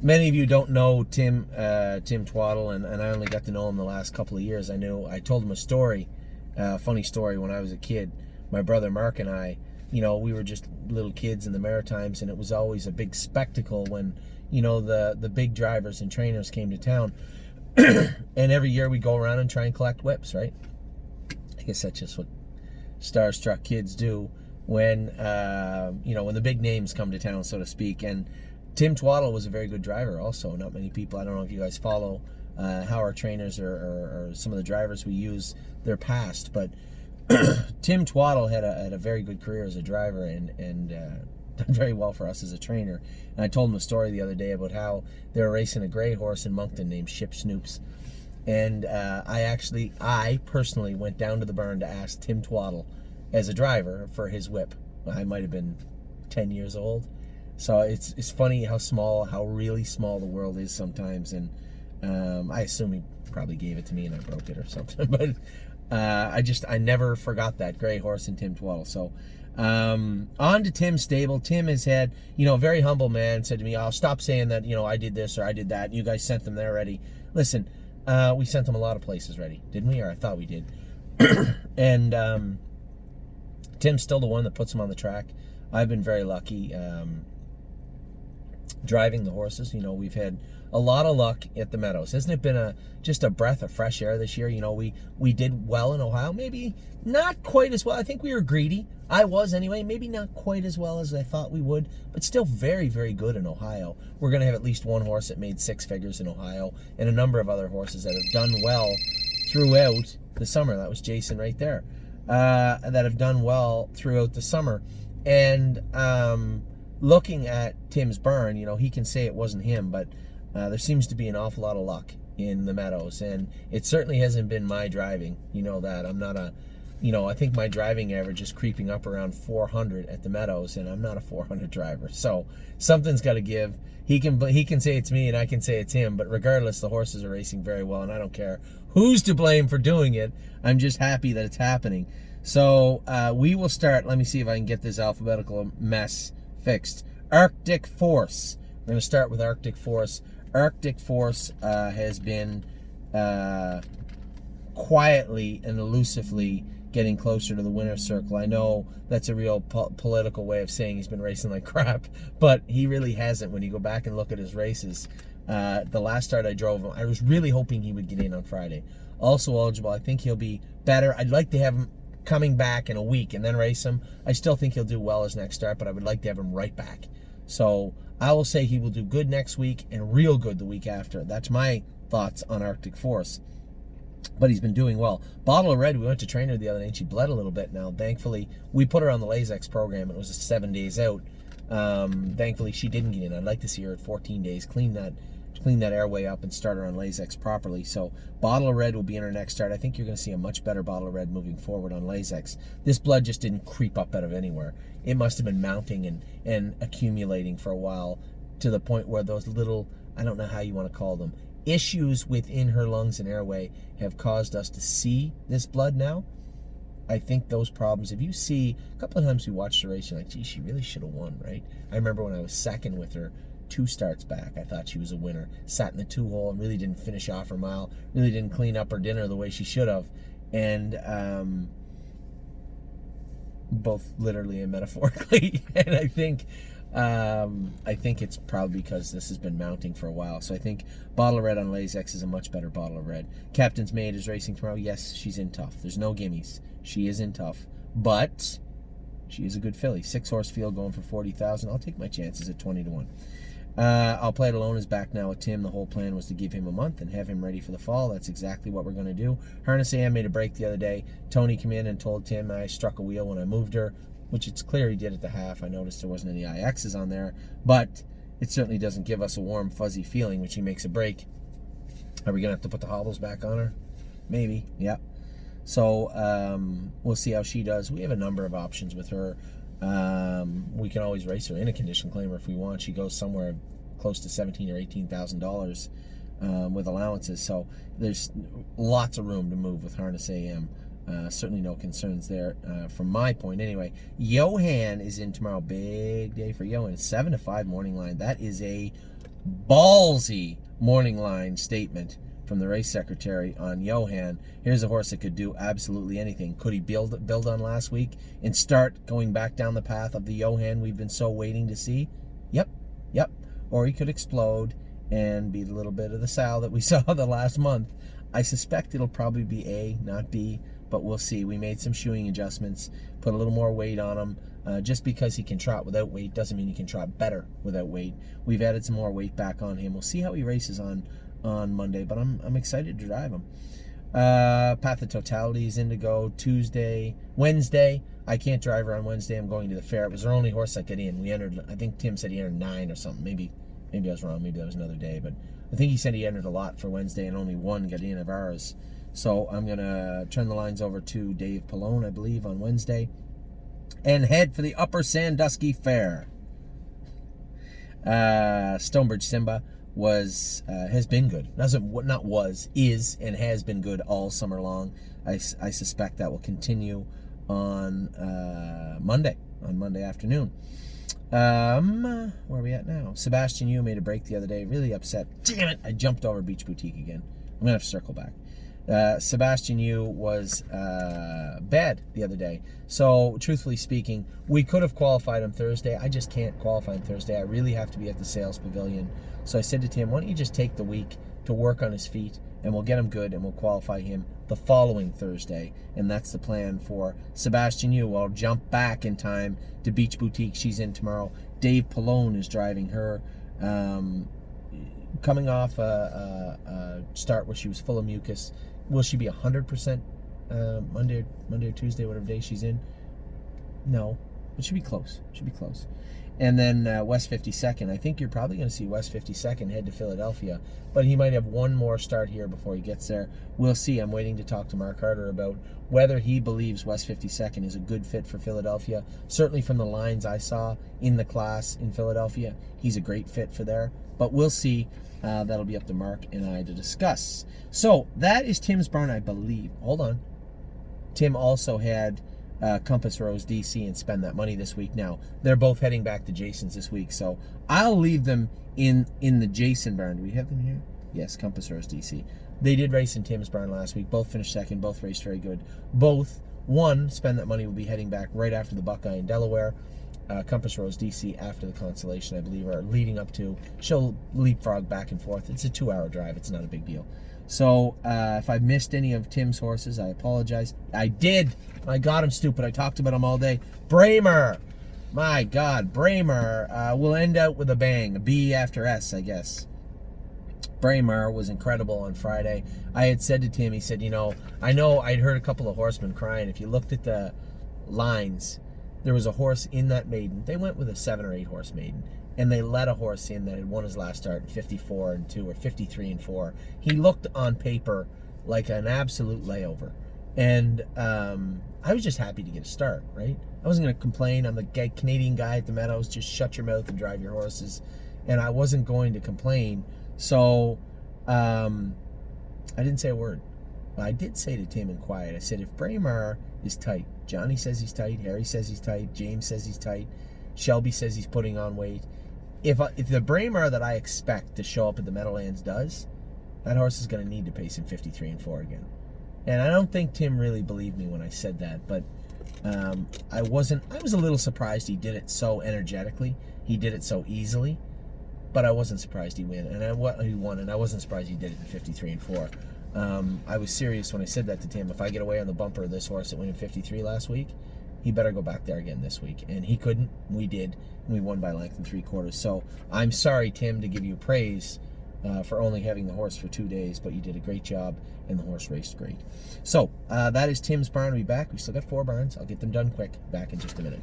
Many of you don't know Tim Twaddle, and I only got to know him the last couple of years. I told him a story, a funny story when I was a kid. My brother Mark and I, we were just little kids in the Maritimes, and it was always a big spectacle when, the big drivers and trainers came to town. And every year we go around and try and collect whips, right? I guess that's just what starstruck kids do when, when the big names come to town, so to speak. And Tim Twaddle was a very good driver also. Not many people, I don't know if you guys follow how our trainers or some of the drivers we use, their past, but Tim Twaddle had a very good career as a driver and done very well for us as a trainer. And I told him a story the other day about how they were racing a gray horse in Moncton named Ship Snoops. And I personally went down to the barn to ask Tim Twaddle as a driver for his whip. I might have been 10 years old. So it's funny how really small the world is sometimes, and I assume he probably gave it to me and I broke it or something. But I never forgot that gray horse and Tim Twaddle. So on to Tim's stable. Tim has had, a very humble man, said to me, "I'll stop saying that, I did this or I did that. You guys sent them there already." Listen, we sent them a lot of places already, didn't we? Or I thought we did. And Tim's still the one that puts them on the track. I've been very lucky. Driving the horses, we've had a lot of luck at the Meadows. Hasn't it been just a breath of fresh air this year? We did well in Ohio, maybe not quite as well. I think we were greedy. I was anyway, maybe not quite as well as I thought we would, but still very, very good in Ohio. We're going to have at least one horse that made six figures in Ohio and a number of other horses that have done well throughout the summer. That was Jason right there. That have done well throughout the summer. And looking at Tim's barn, he can say it wasn't him, but there seems to be an awful lot of luck in the Meadows, and it certainly hasn't been my driving. That I'm not I think my driving average is creeping up around 400 at the Meadows, and I'm not a 400 driver. So something's got to give. He can say it's me, and I can say it's him, but regardless, the horses are racing very well, and I don't care who's to blame for doing it. I'm just happy that it's happening. So we will start. Let me see if I can get this alphabetical mess fixed. Arctic Force. We're going to start with Arctic Force. Arctic Force has been quietly and elusively getting closer to the winner's circle. I know that's a real political way of saying he's been racing like crap, but he really hasn't. When you go back and look at his races, the last start I drove him, I was really hoping he would get in on Friday. Also eligible. I think he'll be better. I'd like to have him coming back in a week and then race him. I still think he'll do well his next start, but I would like to have him right back. So I will say he will do good next week and real good the week after. That's my thoughts on Arctic Force. But he's been doing well. Bottle of Red, we went to train her the other day, and she bled a little bit now. Thankfully, we put her on the Lasix program. It was 7 days out. Thankfully, she didn't get in. I'd like to see her at 14 days, clean that airway up and start her on Lasix properly. So Bottle of Red will be in her next start. I think you're going to see a much better Bottle of Red moving forward on Lasix. This blood just didn't creep up out of anywhere. It must have been mounting and accumulating for a while to the point where those little, I don't know how you want to call them, issues within her lungs and airway have caused us to see this blood now. I think those problems, if you see, a couple of times we watched the race, you're like, gee, she really should have won, right? I remember when I was second with her 2 starts back, I thought she was a winner. Sat in the 2-hole and really didn't finish off her mile, really didn't clean up her dinner the way she should have. And both literally and metaphorically. And I think it's probably because this has been mounting for a while. So I think Bottle of Red on Lasix is a much better Bottle of Red. Captain's Maid is racing tomorrow. Yes, she's in tough. There's no gimmies. She is in tough. But she is a good filly. 6-horse field going for 40,000. I'll take my chances at 20-1. I'll Play It Alone is back now with Tim. The whole plan was to give him a month and have him ready for the fall. That's exactly what we're going to do. Harness AM made a break the other day. Tony came in and told Tim I struck a wheel when I moved her, which it's clear he did at the half. I noticed there wasn't any IXs on there, but it certainly doesn't give us a warm, fuzzy feeling when she makes a break. Are we going to have to put the hobbles back on her? Maybe, yeah. So we'll see how she does. We have a number of options with her. We can always race her in a condition claimer if we want. She goes somewhere close to $17,000 or $18,000 with allowances. So there's lots of room to move with Harness AM. Certainly no concerns there from my point anyway. Johan is in tomorrow. Big day for Johan. 7 to 5 morning line. That is a ballsy morning line statement from the race secretary on Johan. Here's a horse that could do absolutely anything. Could he build on last week and start going back down the path of the Johan we've been so waiting to see? Yep. Or he could explode and be the little bit of the Sal that we saw the last month. I suspect it'll probably be A, not B, but we'll see. We made some shoeing adjustments, put a little more weight on him. Just because he can trot without weight doesn't mean he can trot better without weight. We've added some more weight back on him. We'll see how he races on Monday, but I'm excited to drive him. Path of Totality is in to go Wednesday. I can't drive her on Wednesday. I'm going to the fair. It was our only horse that got in. We entered, I think Tim said he entered 9 or something. Maybe I was wrong. Maybe that was another day, but I think he said he entered a lot for Wednesday and only 1 got in of ours. So I'm going to turn the lines over to Dave Pallone, I believe, on Wednesday, and head for the Upper Sandusky Fair. Stonebridge Simba has been good. Is and has been good all summer long. I suspect that will continue on Monday afternoon. Where are we at now? Sebastian Yu made a break the other day. Really upset. Damn it! I jumped over Beach Boutique again. I'm gonna have to circle back. Sebastian Yu was bad the other day. So, truthfully speaking, we could have qualified him Thursday. I just can't qualify him Thursday. I really have to be at the sales pavilion. So I said to Tim, why don't you just take the week to work on his feet, and we'll get him good, and we'll qualify him the following Thursday. And that's the plan for Sebastian Yu. I'll jump back in time to Beach Boutique. She's in tomorrow. Dave Pallone is driving her. Coming off a start where she was full of mucus. Will she be 100% Monday or Tuesday, whatever day she's in? No, but she'll be close. And then West 52nd. I think you're probably going to see West 52nd head to Philadelphia, but he might have one more start here before he gets there. We'll see. I'm waiting to talk to Mark Harder about whether he believes West 52nd is a good fit for Philadelphia. Certainly from the lines I saw in the class in Philadelphia, he's a great fit for there. But we'll see. That'll be up to Mark and I to discuss. So that is Tim's barn, I believe. Hold on. Tim also had Compass Rose DC and Spend That Money this week. Now they're both heading back to Jason's this week, so I'll leave them in the Jason barn. Do we have them here? Yes, Compass Rose DC. They did race in Tim's barn last week. Both finished second. Both raced very good. Both won. Spend That Money will be heading back right after the Buckeye in Delaware. Compass Rose DC after the Consolation, I believe, are leading up to. She'll leapfrog back and forth. It's a 2-hour drive. It's not a big deal. So if I missed any of Tim's horses, I apologize. I did. My God, I'm stupid. I talked about him all day. Bramer. My God, Bramer will end out with a bang. A B after S, I guess. Bramer was incredible on Friday. I had said to Tim, he said, I know I'd heard a couple of horsemen crying. If you looked at the lines, there was a horse in that maiden. They went with a 7 or 8 horse maiden, and they let a horse in that had won his last start in 54-2 or 53-4. He looked on paper like an absolute layover, and I was just happy to get a start. Right? I wasn't going to complain. I'm the Canadian guy at the Meadows. Just shut your mouth and drive your horses, and I wasn't going to complain. So I didn't say a word. But I did say to Tim in quiet, I said, if Braemar is tight, Johnny says he's tight, Harry says he's tight, James says he's tight, Shelby says he's putting on weight. If the Braemar that I expect to show up at the Meadowlands does, that horse is going to need to pace in 53-4 again. And I don't think Tim really believed me when I said that, but I was a little surprised he did it so energetically. He did it so easily, but I wasn't surprised he won, and I wasn't surprised he did it in 53-4. I was serious when I said that to Tim. If I get away on the bumper of this horse that went in 53 last week, he better go back there again this week. And he couldn't. We did. And we won by length and 3/4. So I'm sorry, Tim, to give you praise for only having the horse for 2 days, but you did a great job, and the horse raced great. So that is Tim's barn. We'll be back. We still got 4 barns. I'll get them done quick. Back in just a minute.